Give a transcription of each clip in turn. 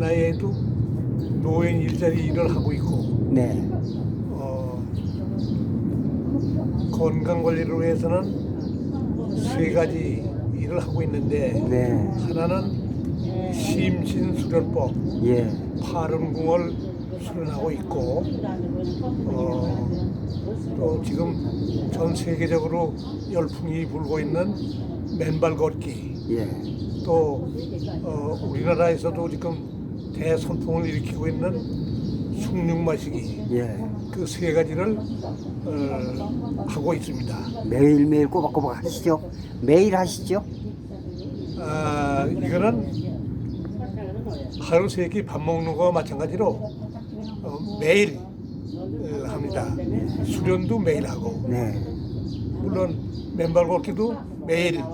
나이에도 노인 일자리 일을 하고 있고 네. 건강 관리를 위해서는 세 가지 일을 하고 있는데 네. 하나는 심신수련법 예. 파른궁을 수련하고 있고 또 지금 전 세계적으로 열풍이 불고 있는 맨발 걷기 예. 또 우리나라에서도 지금 대선풍을 일으키고 있는 숭늉 마시기 예. 그 세 가지를 하고 있습니다. 매일매일 꼬박꼬박 하시죠? 매일 하시죠? 이거는 하루 세 끼 밥 먹는 거와 마찬가지로 매일 합니다. 수련도 매일 하고 네. 물론 맨발 걷기도 매일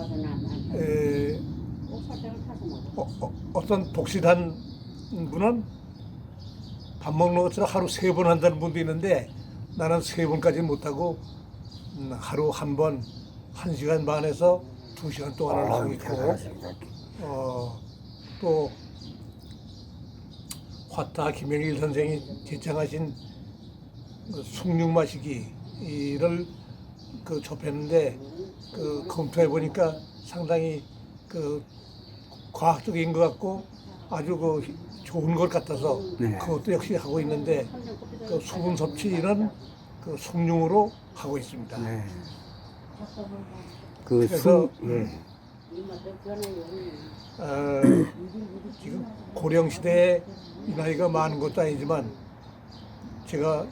어떤 독실한 분은 밥 먹는 것처럼 하루 세 번 한다는 분도 있는데 나는 세 번까지는 못하고 하루 한 번 1시간 반에서 2시간 동안을 하고 있고 대단하십니다. 또 화타 김영일 선생이 제창하신 숭늉 마시기를 접했는데 검토해 보니까 상당히 과학적인 것 같고 아주 좋은 것 같아서 네. 그것도 역시 하고 있는데 수분 섭취는 숭늉으로 하고 있습니다. 네. 그래서 예. 지금 고령 시대에 이 나이가 많은 것도 아니지만 제가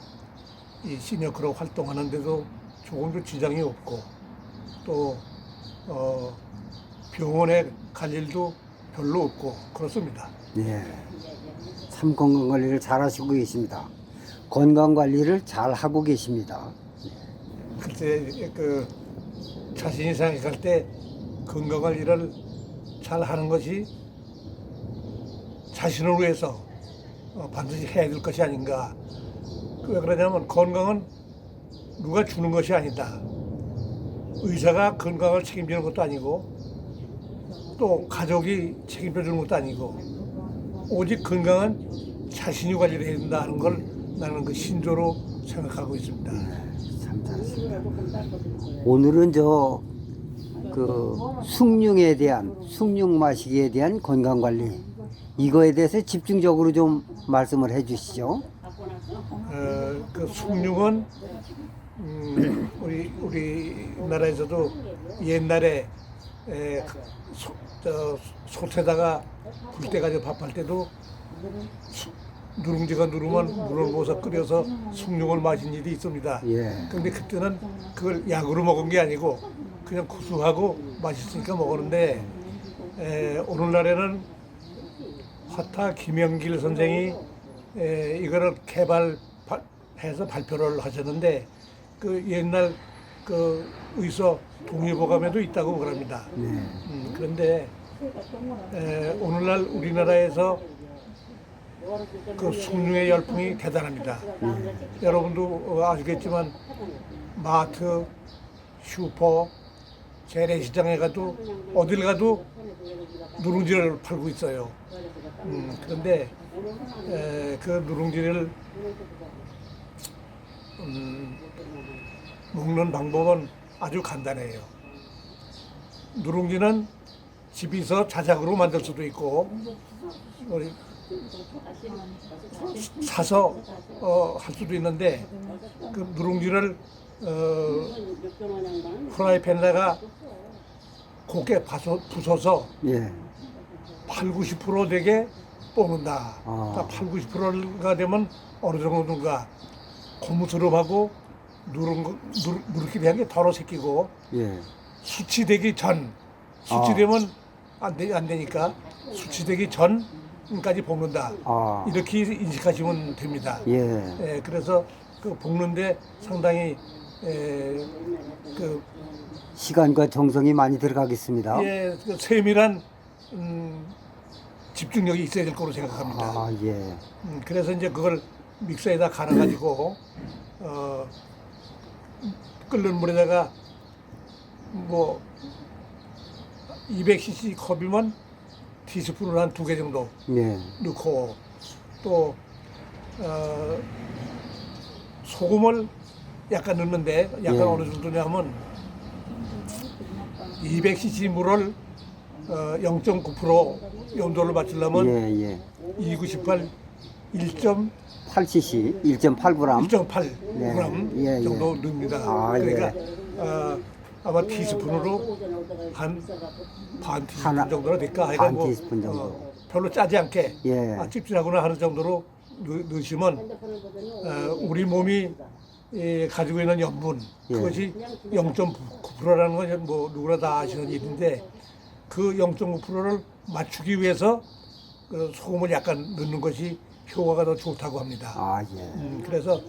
이 시니어크로 활동하는데도 조금도 지장이 없고 또 병원에 갈 일도 별로 없고 그렇습니다. 예. 참 건강 관리를 잘 하시고 계십니다. 건강 관리를 잘 하고 계십니다. 그때 자신이 생각할 때 건강 관리를 잘 하는 것이 자신을 위해서 반드시 해야 될 것이 아닌가. 왜 그러냐면 건강은 누가 주는 것이 아니다. 의사가 건강을 책임지는 것도 아니고 또 가족이 책임져 주는 것도 아니고 오직 건강은 자신이 관리를 해야 된다는 걸 나는 신조로 생각하고 있습니다. 참 잘하십니다. 오늘은 숭늉 마시기에 대한 건강 관리 이거에 대해서 집중적으로 좀 말씀을 해주시죠. 숭늉은 우리나라에서도 옛날에 솥에다가 불때 가지고 밥할 때도 누룽지가 누르면 물을 부어서 끓여서 숭늉을 마신 일이 있습니다. 예. 그런데 그때는 그걸 약으로 먹은 게 아니고 그냥 구수하고 맛있으니까 먹었는데 오늘날에는 화타 김영길 선생이 이거를 개발해서 발표를 하셨는데 옛날 의서 동의보감에도 있다고 그럽니다. 그런데 오늘날 우리나라에서 숭늉의 열풍이 대단합니다. 여러분도 아시겠지만 마트, 슈퍼, 재래시장에 가도 어딜 가도 누룽지를 팔고 있어요. 그런데 그 누룽지를 먹는 방법은 아주 간단해요. 누룽지는 집에서 자작으로 만들 수도 있고 사서 할 수도 있는데 그 누룽지를 프라이팬에다가 곱게 부숴서 예. 8, 90% 되게 볶는다. 아. 8, 90%가 되면 어느 정도인가 고무스름하고 누렇게 된 게 덜어 새끼고 예. 수치되기 전 수치되면 안 되니까 수치되기 전까지 볶는다. 이렇게 인식하시면 됩니다. 예. 그래서 볶는데 상당히 시간과 정성이 많이 들어가겠습니다. 세밀한 집중력이 있어야 될 거로 생각합니다. 예. 그래서 이제 그걸 믹서에다 갈아가지고 끓는 물에다가 뭐 200cc 컵이면 티스푼을 한 2개 정도 예. 넣고 또 소금을 약간 넣는데 약간 예. 어느 정도냐면 200cc 물을 0.9% 염도를 맞추려면 예, 예. 2918 1.8 8cc 1.8g. 1.8g 예, 예. 정도 넣습니다. 아, 그러니까 예. 아마 티스푼으로 한 반 티스푼 하나, 정도나 될까? 반 하여간 뭐 티스푼 정도. 별로 짜지 않게 예. 찝찝하구나 하는 정도로 넣으시면 우리 몸이 가지고 있는 염분 예. 그것이 0.9%라는 건 뭐 누구나 다 아시는 일인데 그 0.9%를 맞추기 위해서 그 소금을 약간 넣는 것이 효과가 더 좋다고 합니다. 아, 예. 그래서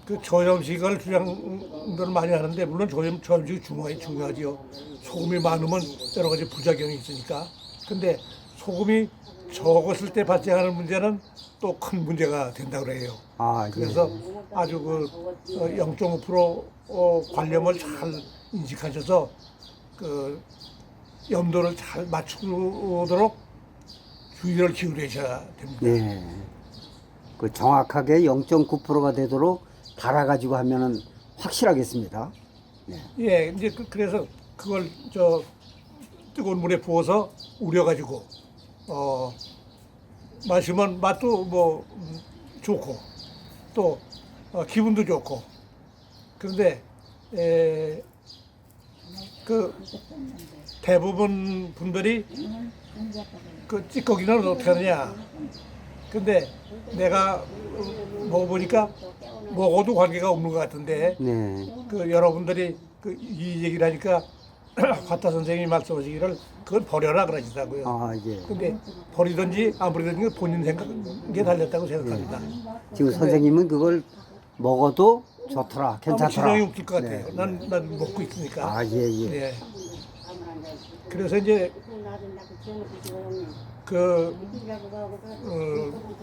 그 저염식을 주장들 많이 하는데 물론 저염식이 중요하지요. 소금이 많으면 여러 가지 부작용이 있으니까. 근데 소금이 적었을 때 발생하는 문제는 또 큰 문제가 된다고 그래요. 아, 예. 그래서 아주 그 0.5% 관념을 잘 인식하셔서 그 염도를 잘 맞추도록 주의를 기울이셔야 됩니다. 네. 그 정확하게 0.9%가 되도록 달아가지고 하면은 확실하겠습니다. 네. 예, 이제 그래서 그걸 저 뜨거운 물에 부어서 우려가지고 마시면 맛도 뭐 좋고 또 기분도 좋고 그런데 그 대부분 분들이 그 찌꺼기는 어떻게 하느냐. 근데 내가 먹어보니까 먹어도 관계가 없는 것 같은데 네. 그 여러분들이 이 얘기를 하니까 화타 선생님이 말씀하시기를 그걸 버려라 그러시더라고요. 아, 예. 근데 버리든지 안 버리든지 본인 생각에 달렸다고 생각합니다. 지금 선생님은 그걸 먹어도 좋더라, 아마 괜찮더라. 신경이 웃길 것 같아요. 네. 난 먹고 있으니까. 아, 예, 예. 예. 그래서 이제 그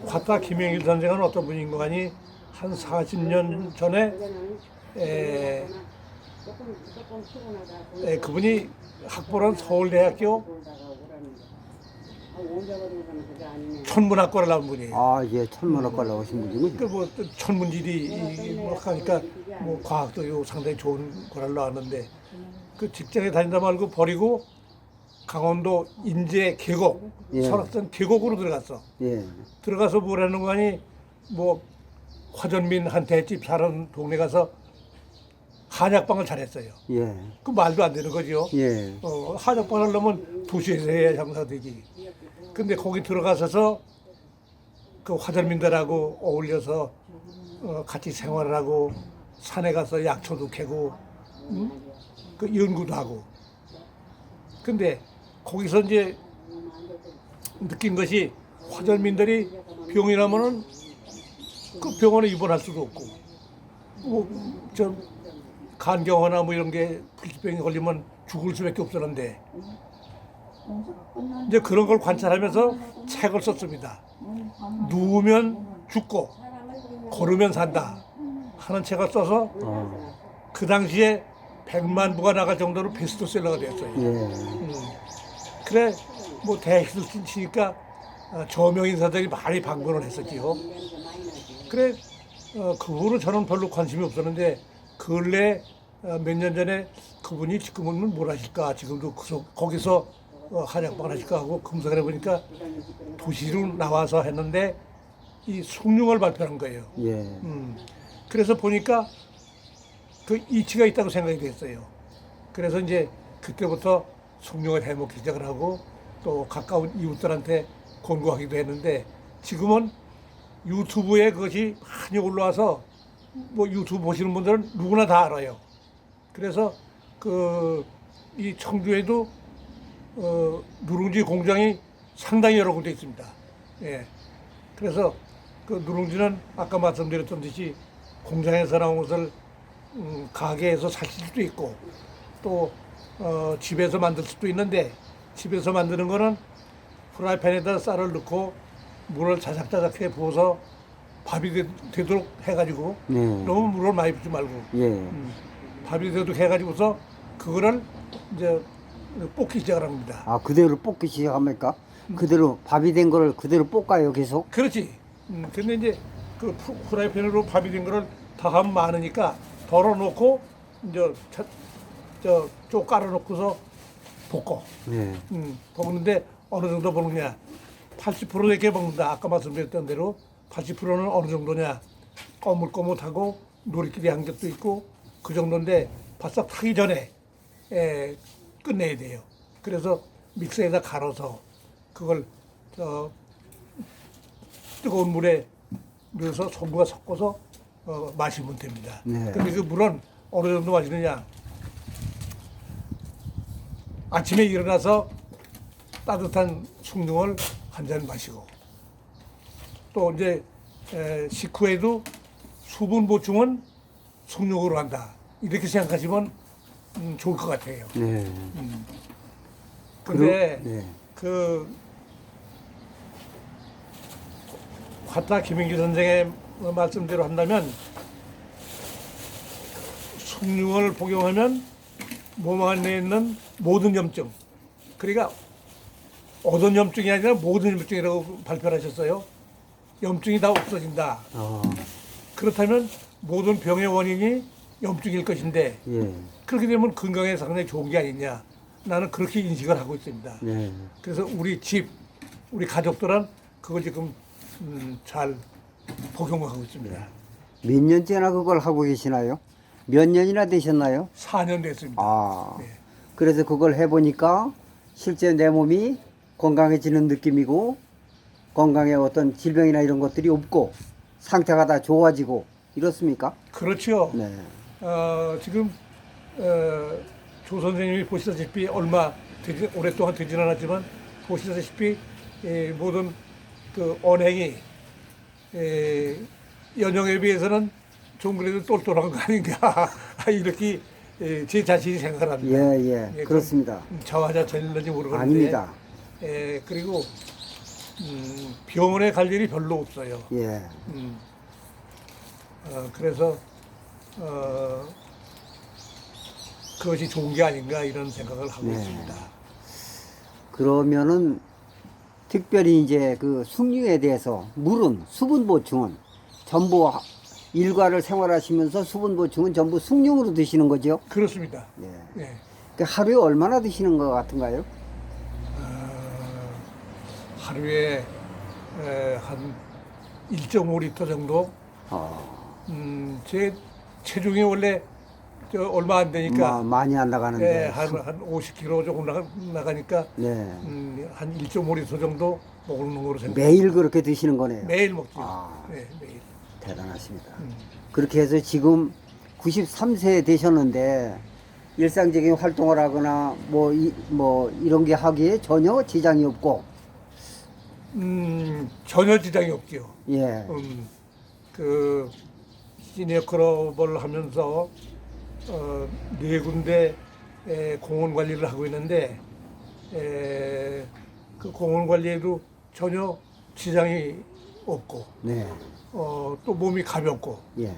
화타 김영일 선생은 어떤 분인 거 아니 한 40년 전에 그분이 학벌은 서울대학교 천문학과를 나온 분이에요. 아, 예, 천문학과 나오신 분이군요. 그뭐 천문지리 뭐 하니까 뭐 과학도 요 상당히 좋은 거를 나왔는데 그 직장에 다니다 말고 버리고 강원도 인제 계곡 예. 설악산 계곡으로 들어갔어. 예. 들어가서 뭐라는 거 아니 뭐 화전민 한 대집 사는 동네 가서 한약방을 잘했어요. 예. 그 말도 안 되는 거죠. 예. 한약방을 하려면 도시에서 해야 장사되지. 근데 거기 들어가서서 그 화전민들하고 어울려서 같이 생활을 하고 산에 가서 약초도 캐고 그 연구도 하고. 근데 거기서 이제 느낀 것이 화전민들이 병이 나면은 그 병원에 입원할 수도 없고 뭐 저 간경화나 뭐 이런 게 불치병이 걸리면 죽을 수밖에 없었는데 이제 그런 걸 관찰하면서 책을 썼습니다. 누우면 죽고 걸으면 산다 하는 책을 써서 그 당시에 100만 부가 나갈 정도로 베스트셀러가 됐어요. 예. 그래 뭐 대히트를 치니까 저명 인사들이 많이 방문을 했었지요. 그래 그 후로 저는 별로 관심이 없었는데 근래 몇 년 전에 그분이 지금은 뭘 하실까 지금도 거기서 한약방을 하실까 하고 검색을 해보니까 도시로 나와서 했는데 이 숭늉을 발표한 거예요. 예. 그래서 보니까 그 이치가 있다고 생각이 됐어요. 그래서 이제 그때부터 숭늉을 해먹기 시작을 하고 또 가까운 이웃들한테 권고하기도 했는데 지금은 유튜브에 그것이 많이 올라와서 뭐 유튜브 보시는 분들은 누구나 다 알아요. 그래서 그 이 청주에도 누룽지 공장이 상당히 여러 군데 있습니다. 예. 그래서 그 누룽지는 아까 말씀드렸던 듯이 공장에서 나온 것을 가게에서 사실 수도 있고 또 집에서 만들 수도 있는데 집에서 만드는 거는 프라이팬에다 쌀을 넣고 물을 자작자작해 부어서 밥이 되도록 해가지고 네. 너무 물을 많이 붓지 말고 예. 밥이 되도록 해가지고서 그거를 이제 볶기 시작을 합니다. 아, 그대로 볶기 시작합니까? 그대로 밥이 된 거를 그대로 볶아요, 계속. 그렇지. 근데 이제 그 후라이팬으로 밥이 된 거를 다 하면 많으니까 덜어놓고 이제 저쪽 깔아놓고서 볶어. 네. 볶는데 어느 정도 볶느냐? 80% 이렇게 볶는다. 아까 말씀드렸던 대로 80%는 어느 정도냐? 꼬물꼬물하고 노리끼리 한 것도 있고 그 정도인데 바싹 타기 전에 끝내야 돼요. 그래서 믹서에다 갈아서 그걸 뜨거운 물에 넣어서 소금과 섞어서 마시면 됩니다. 네. 근데 그 물은 어느 정도 마시느냐? 아침에 일어나서 따뜻한 숭늉을 한 잔 마시고 또 이제 식후에도 수분 보충은 숭늉으로 한다. 이렇게 생각하시면 좋을 것 같아요. 네. 근데 네. 그 화타 김인기 선생의 말씀대로 한다면 숭늉을 복용하면 몸 안에 있는 모든 염증, 그러니까 어떤 염증이 아니라 모든 염증이라고 발표를 하셨어요. 염증이 다 없어진다. 그렇다면 모든 병의 원인이 염증일 것인데 예. 그렇게 되면 건강에 상당히 좋은 게 아니냐. 나는 그렇게 인식을 하고 있습니다. 네. 그래서 우리 가족들은 그걸 지금 잘 복용하고 있습니다. 몇 년째나 그걸 하고 계시나요? 몇 년이나 되셨나요? 4년 됐습니다. 아. 네. 그래서 그걸 해보니까 실제 내 몸이 건강해지는 느낌이고 건강에 어떤 질병이나 이런 것들이 없고 상태가 다 좋아지고 이렇습니까? 그렇죠. 네. 지금 조 선생님이 보시다시피 오랫동안 되진 않았지만 보시다시피 모든 그 언행이 연령에 비해서는 좀 그래도 똘똘한 거 아닌가 이렇게 제 자신이 생각을 합니다. 예, 예. 그렇습니다. 자화자찬일는지 모르겠는데 아닙니다. 그리고 병원에 갈 일이 별로 없어요. 예. 그래서 그것이 좋은 게 아닌가 이런 생각을 하고 네. 있습니다. 그러면은 특별히 이제 그 숭늉에 대해서 물은 수분 보충은 전부 일과를 생활하시면서 수분 보충은 전부 숭늉으로 드시는 거죠? 그렇습니다. 예. 예. 그 하루에 얼마나 드시는 것 같은가요? 하루에 한 1.5리터 정도. 제 체중이 원래 얼마 안 되니까 많이 안 나가는데. 한 50kg 조금 나가니까 네. 한 1.5리터 정도 먹는 거로 생각합니다. 매일 그렇게 드시는 거네요. 매일 먹죠. 아. 네, 매일. 대단하십니다. 그렇게 해서 지금 93세 되셨는데 일상적인 활동을 하거나 뭐 이런 게 하기에 전혀 지장이 없고. 전혀 지장이 없죠. 예. 그 시니어 클럽을 하면서 4군데 공원 관리를 하고 있는데 그 공원 관리에도 전혀 지장이 없고 네. 또 몸이 가볍고 예.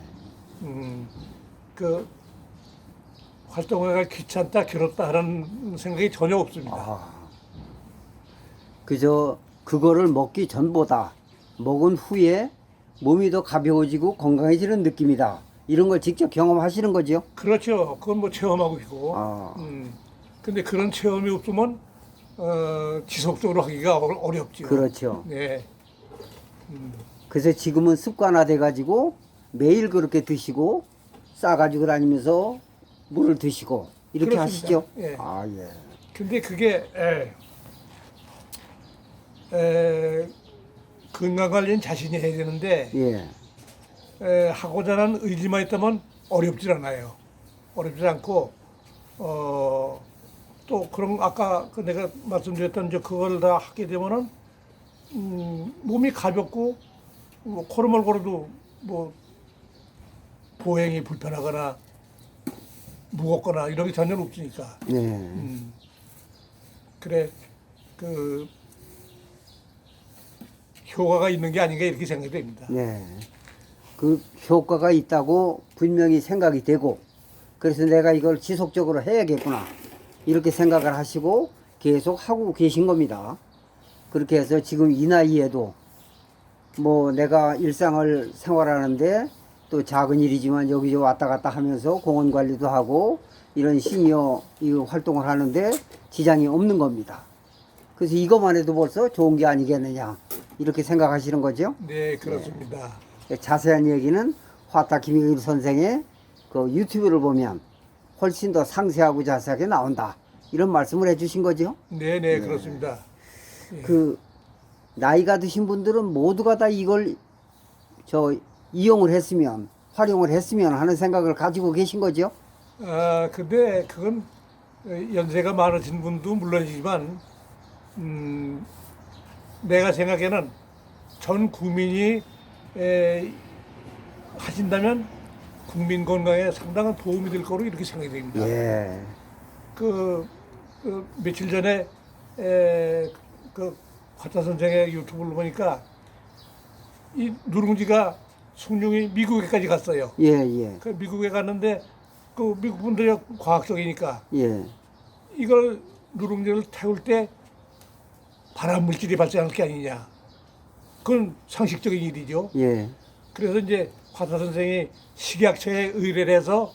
그 활동하기가 귀찮다 괴롭다 하는 생각이 전혀 없습니다. 아. 그저 그거를 먹기 전보다 먹은 후에 몸이 더 가벼워지고 건강해지는 느낌이다. 이런 걸 직접 경험하시는 거죠? 그렇죠. 그건 뭐 체험하고 있고. 아. 근데 그런 체험이 없으면 지속적으로 하기가 어렵죠. 그렇죠. 네. 그래서 지금은 습관화돼 가지고 매일 그렇게 드시고 싸가지고 다니면서 물을 드시고 이렇게 그렇습니다. 하시죠? 예. 아, 예. 근데 그게 건강 관리는 자신이 해야 되는데 하고자 하는 의지만 있다면 어렵질 않아요. 어렵지 않고 또 그런 아까 내가 말씀드렸던 그걸 다 하게 되면은 몸이 가볍고 뭐 걸음을 걸어도 뭐 보행이 불편하거나 무겁거나 이런 게 전혀 없으니까. 네. 그래 그 효과가 있는 게 아닌가 이렇게 생각이 됩니다. 네. 그 효과가 있다고 분명히 생각이 되고 그래서 내가 이걸 지속적으로 해야겠구나 이렇게 생각을 하시고 계속 하고 계신 겁니다. 그렇게 해서 지금 이 나이에도 뭐 내가 일상을 생활하는데 또 작은 일이지만 여기저기 왔다 갔다 하면서 공원 관리도 하고 이런 시니어 이 활동을 하는데 지장이 없는 겁니다. 그래서 이것만 해도 벌써 좋은 게 아니겠느냐 이렇게 생각하시는 거죠. 네, 그렇습니다. 자세한 얘기는 화타 김익일 선생의 그 유튜브를 보면 훨씬 더 상세하고 자세하게 나온다. 이런 말씀을 해주신 거죠. 네, 네, 그렇습니다. 그 나이가 드신 분들은 모두가 다 이걸 이용을 했으면 활용을 했으면 하는 생각을 가지고 계신 거죠. 아, 근데 그건 연세가 많으신 분도 물론이지만, 내가 생각에는 전 국민이 하신다면 국민 건강에 상당한 도움이 될 거로 이렇게 생각이 됩니다. 예. 그 며칠 전에 그 화타 선생의 유튜브를 보니까 이 누룽지가 숭늉이 미국에까지 갔어요. 예, 예. 그 미국에 갔는데 그 미국 분들이 과학적이니까 예. 이걸 누룽지를 태울 때 발암 물질이 발생할 게 아니냐. 그건 상식적인 일이죠. 예. 그래서 이제 화타 선생이 식약처에 의뢰를 해서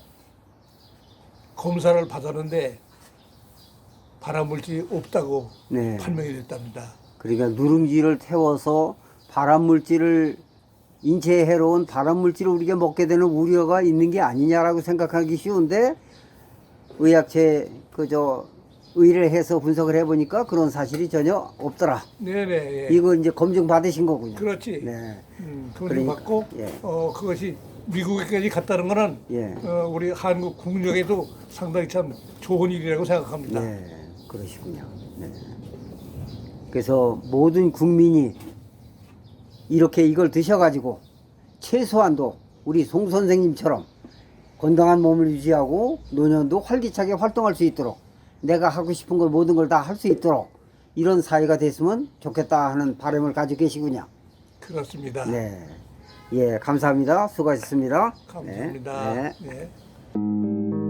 검사를 받았는데 발암 물질이 없다고 네. 판명이 됐답니다. 그러니까 누룽지를 태워서 발암 물질을 인체에 해로운 발암 물질을 우리가 먹게 되는 우려가 있는 게 아니냐라고 생각하기 쉬운데 의학체 의뢰를 해서 분석을 해보니까 그런 사실이 전혀 없더라. 네네. 예. 이거 이제 검증 받으신 거군요. 그렇지. 네. 그걸 그러니까, 받고 예. 그것이 미국에까지 갔다는 거는 예. 우리 한국 국력에도 상당히 참 좋은 일이라고 생각합니다. 네, 그러시군요. 네. 그래서 모든 국민이 이렇게 이걸 드셔가지고 최소한도 우리 송 선생님처럼 건강한 몸을 유지하고 노년도 활기차게 활동할 수 있도록 내가 하고 싶은 걸 모든 걸 다 할 수 있도록 이런 사회가 됐으면 좋겠다 하는 바람을 가지고 계시군요. 그렇습니다. 네. 예, 감사합니다. 수고하셨습니다. 감사합니다. 네. 네.